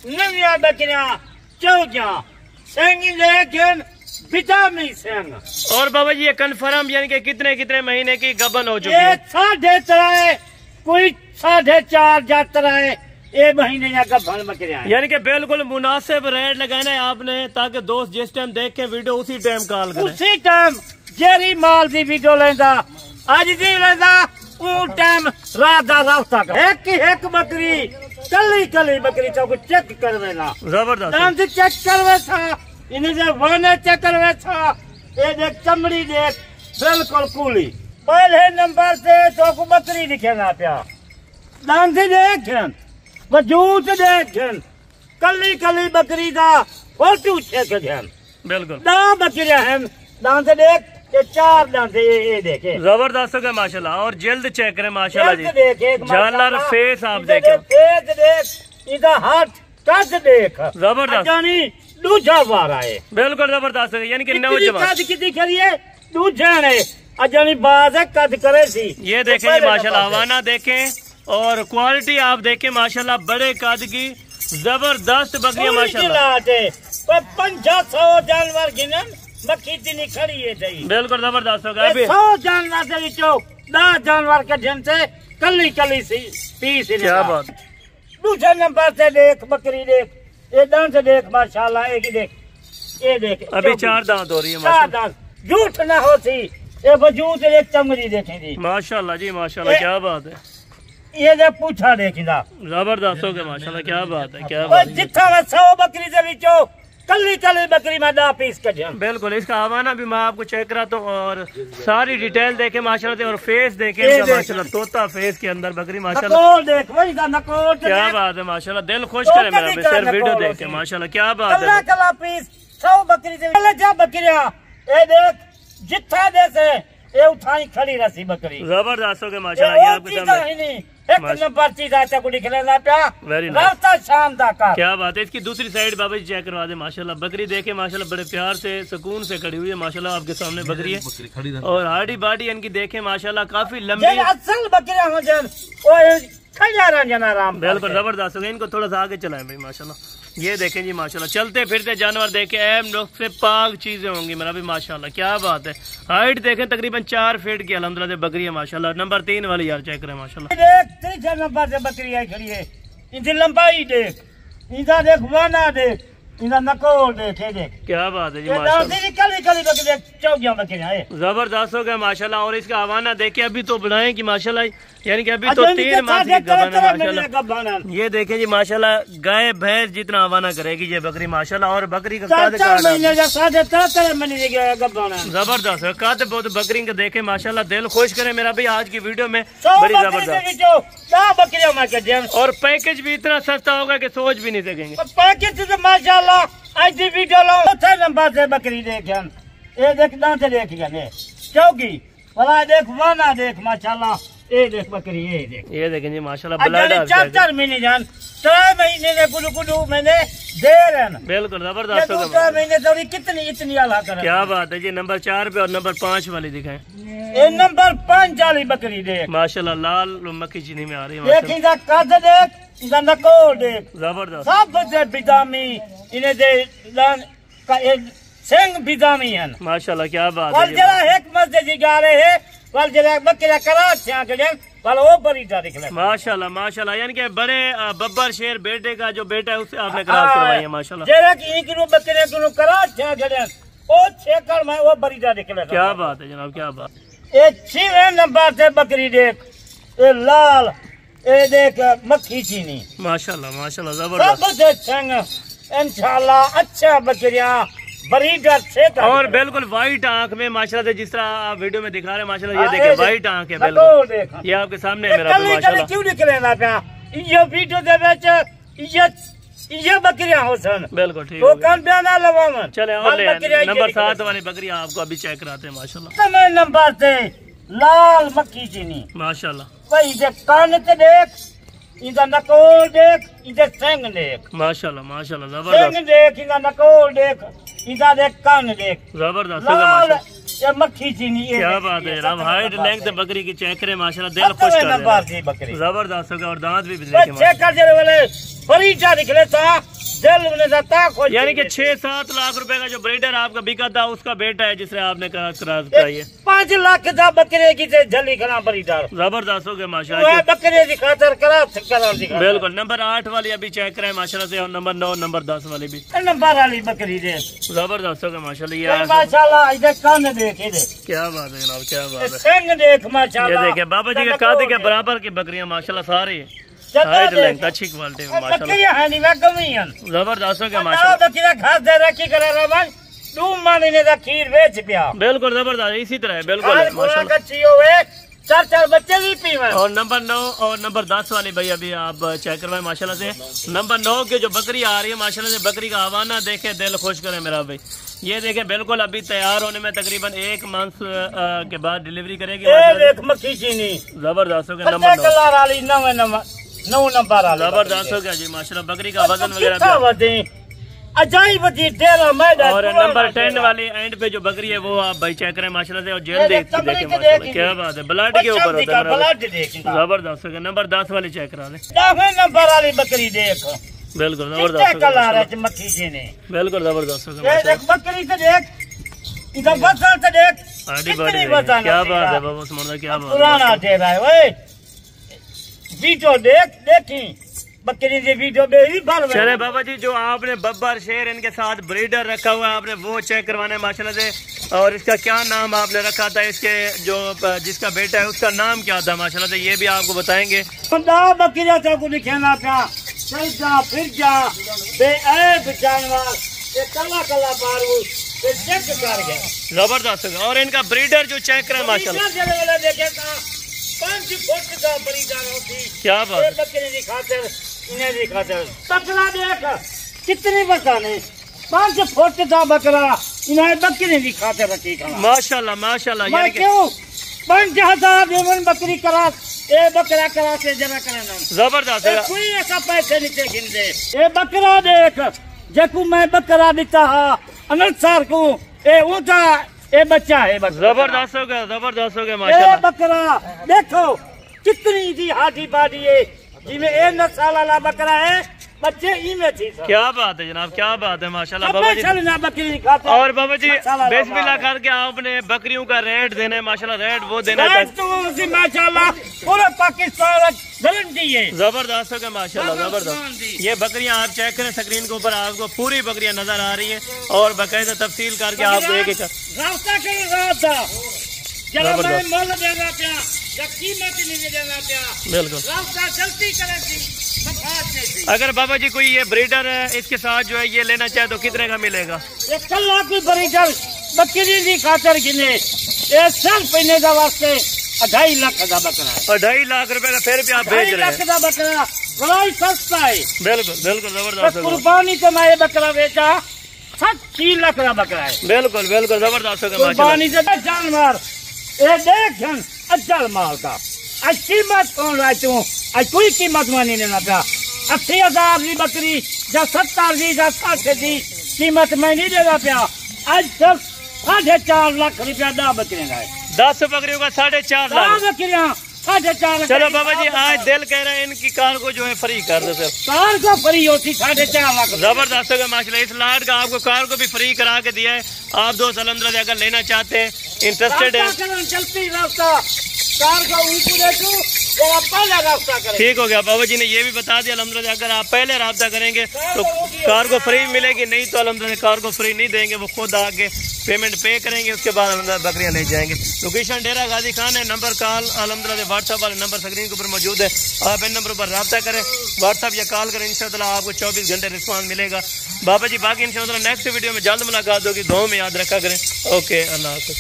नविया बकरियां चौजा सेंगी लेकिन विटामिन सेंग। और बाबा जी ये कन्फर्म यानी कि कितने कितने महीने की गबन हो चुकी ये है? 3.5 कोई 4.5 जाता है ये महीने या गबन बकरियां। यानी कि बिल्कुल मुनासिब रेट लगाना है आपने ताकि दोस्त जिस टाइम देखे वीडियो उसी टाइम कॉल करें। उसी टाइम जेरी माल की वीडियो लेंदा आज दी लेंदा वो टाइम रात दा रास्ता का एक बकरी कली कली बकरी चौक चेक करवे ना जबरदस्त दांत चेक करवे था इन्हें जे वने चेक करवे था ये देख चमड़ी देख बिल्कुल कूली। पहले नंबर से तो को बकरी दिखेना पिया दांत देखन वजूद देखन कली कली बकरी दा फोटो चेक देखन बिल्कुल दा बकरियां हैं दांत देख ये 4 दांत ये देखे जबरदस्त हो गया माशाल्लाह। और जल्द चेक करें माशाल्लाह जी देख जानवर फेस आप देखें फेस देख इधर हाथ कद देख जबरदस्त जानी दूजा बार आए बिल्कुल जबरदस्त है यानी कि नौजवान कद कितनी करिए दूजा है अजानी बाज है कद करे सी। ये देखें जी माशाल्लाह हवाना देखें और क्वालिटी आप देखें माशाल्लाह बड़े कद की जबरदस्त बकरियां माशाल्लाह 500 जानवर गिनन मक्खी इतनी खड़ी है दही बिल्कुल जबरदस्त होगा। अभी 100 जानवर से विचो 10 जानवर के जन से कली कली सी पीस क्या बात। दूसरे नंबर से देख बकरी देख ये दांत देख माशाल्लाह एक ही देख ये देख अभी 4 दांत हो रही है 4 माशाल्लाह दांत झूठ ना होती ये वजूद एक चमड़ी देखेंगी माशाल्लाह जी माशाल्लाह क्या बात है। ये जो पूछा देखिंदा जबरदस्त हो गया माशाल्लाह क्या बात है क्या बात है। जितना 100 बकरी से विचो कली कली बकरी में 10 पीस कर दिया बिल्कुल इसका हवाना भी मैं आपको चेक कराता हूँ और सारी डिटेल देखे माशाल्लाह और फेस देखे माशाल्लाह तोता फेस के अंदर बकरी माशाल्लाह नकोल देख वही का नकोल क्या बात है माशाल्लाह दिल खुश करे मेरा सिर्फ वीडियो देख के माशाल्लाह क्या बात है। कला पीस 100 बकरी से जा बकरियां ये देख जितना जैसे ये उठाई खड़ी रसी बकरी जबरदस्त हो गया माशाल्लाह। ये आपके सामने एक नंबर चीज आचा को निकलेगा प्या वेरी रास्ता शानदार का क्या बात है। इसकी दूसरी साइड बाबा जी चेक करवा दे माशाल्लाह बकरी देखे माशाल्लाह बड़े प्यार से सुकून से खड़ी हुई है माशाल्लाह आपके सामने बकरी है और हाडी बाडी इनकी देखे माशाल्लाह काफी लंबी असल बकरियां हो जन और खजारा जना आराम बिल्कुल जबरदस्त हो गया। इनको थोड़ा सा आगे चलाएं भाई माशाल्लाह। ये देखें जी माशाल्लाह चलते फिरते जानवर देखे अहम से पाक चीजें होंगी मेरा भी माशाल्लाह क्या बात है। हाइट देखें तकरीबन 4 फीट की अल्हम्दुलिल्लाह बकरी है माशाल्लाह। नंबर 3 वाली यार चेक करें माशाल्लाह देख 3 नंबर से बकरी आई खड़ी है इनकी लंबाई देख इनका देख वाना देख इनका नकोल देख क्या बात है जी माशाल्लाह। कली कली बकरी देख चौकियां बकरियां है जबरदस्त हो गया माशाल्लाह। और इसका हवाना देखे अभी तो बढ़ाए की माशाल्लाह यानी कि अभी तो 3 माह की गबन है माशाल्लाह। ये देखें जी माशाल्लाह गाय भैंस जितना हवाना करेगी ये बकरी माशाल्लाह। और बकरी का कद जबरदस्त है कद बहुत बकरी का देखे माशाल्लाह दिल खुश करे मेरा भाई आज की वीडियो में बड़ी जबरदस्त। और पैकेज भी इतना सस्ता होगा कि सोच भी नहीं सकेंगे पैकेज तो माशाल्लाह आज की वीडियो लो 4 नंबर से बकरी देख ये देख दांत देख चौकी भला देख वाना देख माशाल्लाह ये देख बकरी ये देखें जी माशाल्लाह 4 महीने जान 3 महीने ने कुडू मैंने देर है बिल्कुल जबरदस्त हो गया महीने थोड़ी कितनी इतनी आला कर क्या बात है जी। नंबर 4 पे और नंबर 5 वाली दिखाएं ये नंबर 5 वाली बकरी देख माशाल्लाह लाल मक्खी चीनी में आ रही है देख इनका कद देख इनका नकोल देख जबरदस्त सबसे बिदामी इन्हें दे सिंह बिदामी है माशाल्लाह क्या बात है। जरा एक मस्जिद जा रहे हैं वाल जरा बकरा करा वाल वो बड़ी दिख रहा माशाल्लाह माशाल्लाह यानी कि बड़े बब्बर शेर बेटे का जो बेटा है उससे आपने क्रॉस करवाई है माशाल्लाह। जरा कि एक रो बकरे को करा ओ छेकर में वो बड़ी दिख रहा क्या बात है जनाब क्या बात। ये 6 नंबर से बकरी देख ये लाल ये देख मक्खी चीनी माशाल्लाह माशाल्लाह जबरदस्त सबसे इंशाल्लाह अच्छा बकरियां बड़ी से और बिल्कुल व्हाइट आंख में माशाल्लाह से जिस तरह आप वीडियो में दिखा रहे हैं माशाल्लाह ये देखिए व्हाइट आंख है बिल्कुल ये आपके सामने है मेरा माशाल्लाह। क्यों निकलेना पे ये वीडियो दे बेच ये बकरियां हो सन बिल्कुल ठीक वो कान पे ना लगावन चले और नंबर 7 वाली बकरी आपको अभी चेक कराते हैं माशाल्लाह। समय नंबर से लाल मक्खी चीनी माशाल्लाह भाई देख कान से देख इनका नकोल देख इनके सिंग देख माशाल्लाह माशाल्लाह जबरदस्त सिंग देख इनका नकोल देख इनका देख कान देख जबरदस्त ये मक्खी चीनी क्या बात है जनाब। हाइट लेंथ बकरी की चेक करें माशाल्लाह दिल खुश कर नंबर से बकरी जबरदस्त होगा और दांत भी चेक कर दे वाले बड़ी जा निकले था दिल उन्हें जाता खुश। यानी कि 6-7 लाख रुपए का जो ब्रीडर आपका बिका था उसका बेटा है जिसने आपने कराई 5 लाख का बकरे की झली खड़ा ब्रीडर जबरदस्त हो गया माशाल्लाह। बकरे की खातर करा बिल्कुल। नंबर 8 वाली अभी चेक कराए माशाल्लाह से, और नंबर 9 नंबर 10 वाली भी नंबर वाली बकरी दे जबरदस्त हो गया माशाल्लाह। ये माशाल्लाह इधर कान देख इधर क्या बात है जनाब, क्या बात है। सिंग देख ये माशाल्लाह। देखिए बाबा जी के कादे के बराबर की बकरियां माशाल्लाह सारी हाइट लेंथ अच्छी क्वालिटी में माशाल्लाह बकरियां है नहीं कमीयन जबरदस्त हो गया माशाल्लाह। बकरियां घास दे रखी करे रमन तू माने ने खीर बेच पिया बिल्कुल जबरदस्त इसी तरह है बिल्कुल माशाल्लाह। कच्ची होवे 4 बच्चे भी पीवे। और नंबर 9 और नंबर 10 वाली भाई अभी आप चेक करवाए माशाल्लाह से। नंबर 9 की जो बकरी आ रही है माशाल्लाह से, बकरी का हवाना देखे दिल खुश करे मेरा भाई। ये देखे बिल्कुल अभी तैयार होने में तकरीबन 1 मंथ के बाद डिलीवरी करेगी। मक्खी चीनी जबरदस्त हो गया। नंबर 9 नंबर जबरदस्त हो गया जी माशाल्लाह। बकरी का वजन वगैरह अजाइब डेरा मैदा। और नंबर 10 वाली एंड पे जो बकरी है वो आप भाई चेक करें माशाल्लाह से, और जेल देख माशाल्लाह क्या बात है, ब्लड के ऊपर होता है जबरदस्त हो गया। नंबर 10 वाली चेक करा ले। नंबर वाली बकरी देख बिल्कुल जबरदस्त मक्खी चीनी बिल्कुल जबरदस्त हो गया। बकरी से देख इधर बच्चा से देख क्या बात है बाबा उस्मान, क्या बात पुराना डेरा है वीडियो देखी बकरी की वीडियो चले बाबा जी। जो आपने बब्बर शेर इनके साथ ब्रीडर रखा हुआ है आपने वो चेक करवाना है माशाल्लाह से। और इसका क्या नाम आपने रखा था, इसके जो जिसका बेटा है उसका नाम क्या था माशाल्लाह से, ये भी आपको बताएंगे। बकरिया को दिखाना था चल जा फिर जा बेऐब जानवर कला कला पारू चेक कर गया जबरदस्त हो गया। और इनका ब्रीडर जो चेक करें माशाल्लाह देखे 5 फुट का ब्रीडर होती क्या बात बकरी की खातिर इन्हें की खातिर बकरा देख कितनी बचाने 5 फुट का बकरा इन्हें बकरी की खातिर रखी माशाल्लाह माशाल्लाह। यानी क्यों 5000 देवन बकरी करा ये बकरा करा से जरा करना जबरदस्त है। कोई ऐसा पैसे नीचे गिन दे ये बकरा देख जकू मैं बकरा देता हा अनसार को ये ऊंचा ये बच्चा है जबरदस्त हो गया जबरदस्त हो गया माशाल्लाह। बकरा देखो कितनी दी हाथी बाडी है जिसमें 1 नस्ल वाला बकरा है बच्चे ही में थी। क्या बात है जनाब, क्या बात है माशाल्लाह बाबा जी। बकरी खाते और बाबा जी बिस्मिल्लाह करके आपने बकरियों का रेट देना है माशाल्लाह, रेट वो देना है माशाल्लाह पूरे पाकिस्तान गारंटी है जबरदस्त हो गया माशाल्लाह जबरदस्त। ये बकरियां आप चेक करें स्क्रीन के ऊपर आपको पूरी बकरियां नजर आ रही है और बाकायदा तफसील करके आपको एक एक रास्ता बिल्कुल। अगर बाबा जी कोई ये ब्रीडर इसके साथ जो है ये लेना चाहे तो कितने का मिलेगा? 1 लाख की ब्रीडर बकरी की खातर गिने ये सब पहने का वास्ते 2.5 लाख का बकरा है। 2.5 लाख रुपए का फिर भी आप भेज रहे हैं। बकरा बड़ा ही सस्ता है बिल्कुल बिल्कुल जबरदस्त। कुर्बानी तो मैं ये बकरा बेचा 3 लाख का बकरा है बिल्कुल बिल्कुल जबरदस्त हो गया कुर्बानी से जानवर ये देख अज्जल माल का आज कीमत कौन रहा तू आज कोई कीमत में नहीं लेना था 80,000 की बकरी या 70 या 60 की कीमत में नहीं देना पाया आज सिर्फ 4.5 लाख रुपया 10 बकरियों का है 10 बकरियों का 4.5 लाख बकरियां 4.5 चलो बाबा जी आज दिल कह रहे हैं इनकी कार को जो है फ्री कर दो सर। कार को फ्री होती 4.5 लाख जबरदस्त होगा माशाल्लाह। इस लाट का आपको कार को भी फ्री करा के दिया है। आप दोस्त अल्हम्दुलिल्लाह अगर लेना चाहते हैं इंटरेस्टेड है चलती रास्ता कार का रास्ता करें। ठीक हो गया बाबा जी ने ये भी बता दिया अल्हम्दुलिल्लाह अगर आप पहले राब्ता करेंगे तो कार को फ्री मिलेगी, नहीं तो अल्हम्दुलिल्लाह कार को फ्री नहीं देंगे, वो खुद आके पेमेंट पे करेंगे उसके बाद अल्हम्दुलिल्लाह बकरियां ले जाएंगे। लोकेशन डेरा गाजी खान है। नंबर कॉल अल्हम्दुलिल्लाह व्हाट्सएप वाले नंबर स्क्रीन के ऊपर मौजूद है। आप इन नंबर पर रब्ता करें, व्हाट्सएप या कॉल करें, इंशाअल्लाह आपको 24 घंटे रिस्पॉन्स मिलेगा बाबा जी। बाकी इंशाअल्लाह नेक्स्ट वीडियो में जल्द मुलाकात होगी। दुआ में याद रखा करें। ओके अल्लाह हाफ़िज़।